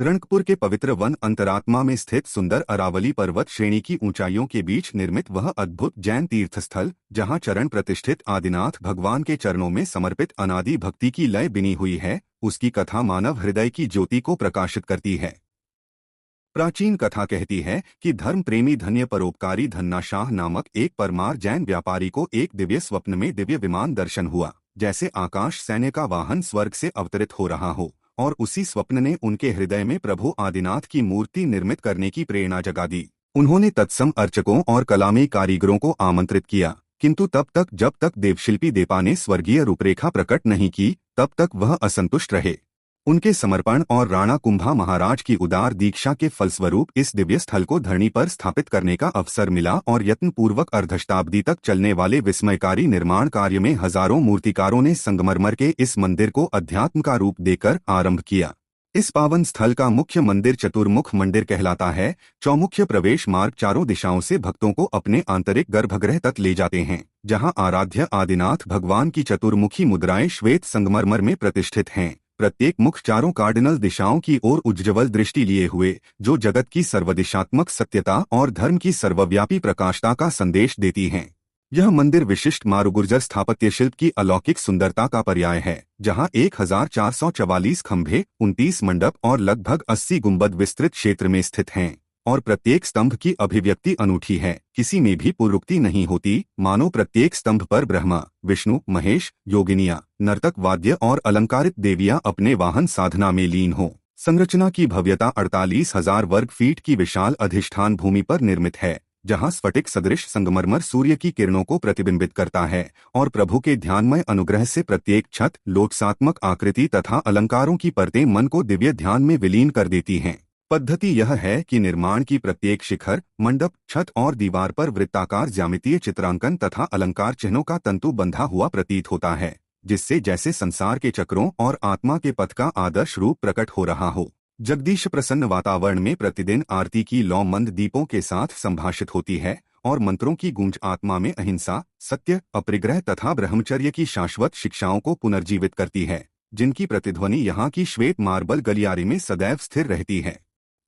रणकपुर के पवित्र वन अंतरात्मा में स्थित सुंदर अरावली पर्वत श्रेणी की ऊंचाइयों के बीच निर्मित वह अद्भुत जैन तीर्थस्थल, जहां चरण प्रतिष्ठित आदिनाथ भगवान के चरणों में समर्पित अनादि भक्ति की लय बिनी हुई है, उसकी कथा मानव हृदय की ज्योति को प्रकाशित करती है। प्राचीन कथा कहती है कि धर्म प्रेमी धन्य परोपकारी धन्ना शाह नामक एक परमार जैन व्यापारी को एक दिव्य स्वप्न में दिव्य विमान दर्शन हुआ, जैसे आकाश सैन्य का वाहन स्वर्ग से अवतरित हो रहा हो, और उसी स्वप्न ने उनके हृदय में प्रभु आदिनाथ की मूर्ति निर्मित करने की प्रेरणा जगा दी। उन्होंने तत्सम अर्चकों और कलामी कारीगरों को आमंत्रित किया, किंतु जब तक देवशिल्पी देपा ने स्वर्गीय रूपरेखा प्रकट नहीं की, तब तक वह असंतुष्ट रहे। उनके समर्पण और राणा कुंभा महाराज की उदार दीक्षा के फलस्वरूप इस दिव्य स्थल को धरणी पर स्थापित करने का अवसर मिला और यत्नपूर्वक अर्धशताब्दी तक चलने वाले विस्मयकारी निर्माण कार्य में हजारों मूर्तिकारों ने संगमरमर के इस मंदिर को अध्यात्म का रूप देकर आरंभ किया। इस पावन स्थल का मुख्य मंदिर चतुर्मुख मंदिर कहलाता है। चौमुख्य प्रवेश मार्ग चारों दिशाओं से भक्तों को अपने आंतरिक गर्भगृह तक ले जाते हैं, जहां आराध्य आदिनाथ भगवान की चतुर्मुखी मुद्राएं श्वेत संगमरमर में प्रतिष्ठित हैं। प्रत्येक मुख चारों कार्डिनल दिशाओं की ओर उज्ज्वल दृष्टि लिए हुए, जो जगत की सर्वदिशात्मक सत्यता और धर्म की सर्वव्यापी प्रकाशता का संदेश देती हैं। यह मंदिर विशिष्ट मारुगुर्जर स्थापत्य शिल्प की अलौकिक सुंदरता का पर्याय है, जहां 1444 खंभे, 29 मंडप और लगभग 80 गुंबद विस्तृत क्षेत्र में स्थित हैं, और प्रत्येक स्तंभ की अभिव्यक्ति अनूठी है। किसी में भी पुनरुक्ति नहीं होती, मानो प्रत्येक स्तंभ पर ब्रह्मा, विष्णु, महेश, योगिनियां, नर्तक, वाद्य और अलंकारित देवियां अपने वाहन साधना में लीन हो। संरचना की भव्यता 48,000 वर्ग फीट की विशाल अधिष्ठान भूमि पर निर्मित है, जहां स्फटिक सदृश संगमरमर सूर्य की किरणों को प्रतिबिंबित करता है और प्रभु के ध्यानमय अनुग्रह से प्रत्येक छत, लोटसात्मक आकृति तथा अलंकारों की परतें मन को दिव्य ध्यान में विलीन कर देती हैं। पद्धति यह है कि निर्माण की प्रत्येक शिखर, मंडप, छत और दीवार पर वृत्ताकार ज्यामितीय चित्रांकन तथा अलंकार चिन्हों का तंतु बंधा हुआ प्रतीत होता है, जिससे जैसे संसार के चक्रों और आत्मा के पथ का आदर्श रूप प्रकट हो रहा हो। जगदीश प्रसन्न वातावरण में प्रतिदिन आरती की लौ मंद दीपों के साथ संभाषित होती है और मंत्रों की गूंज आत्मा में अहिंसा, सत्य, अपरिग्रह तथा ब्रह्मचर्य की शाश्वत शिक्षाओं को पुनर्जीवित करती है, जिनकी प्रतिध्वनि यहाँ की श्वेत मार्बल गलियारे में सदैव स्थिर रहती है।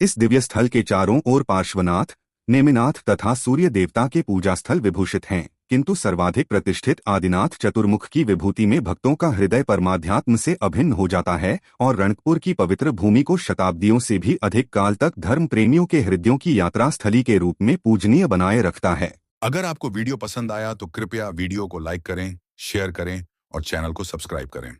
इस दिव्य स्थल के चारों ओर पार्श्वनाथ, नेमिनाथ तथा सूर्य देवता के पूजा स्थल विभूषित हैं, किंतु सर्वाधिक प्रतिष्ठित आदिनाथ चतुर्मुख की विभूति में भक्तों का हृदय परमाध्यात्म से अभिन्न हो जाता है और रणकपुर की पवित्र भूमि को शताब्दियों से भी अधिक काल तक धर्म प्रेमियों के हृदयों की यात्रा स्थली के रूप में पूजनीय बनाए रखता है। अगर आपको वीडियो पसंद आया तो कृपया वीडियो को लाइक करें, शेयर करें और चैनल को सब्सक्राइब करें।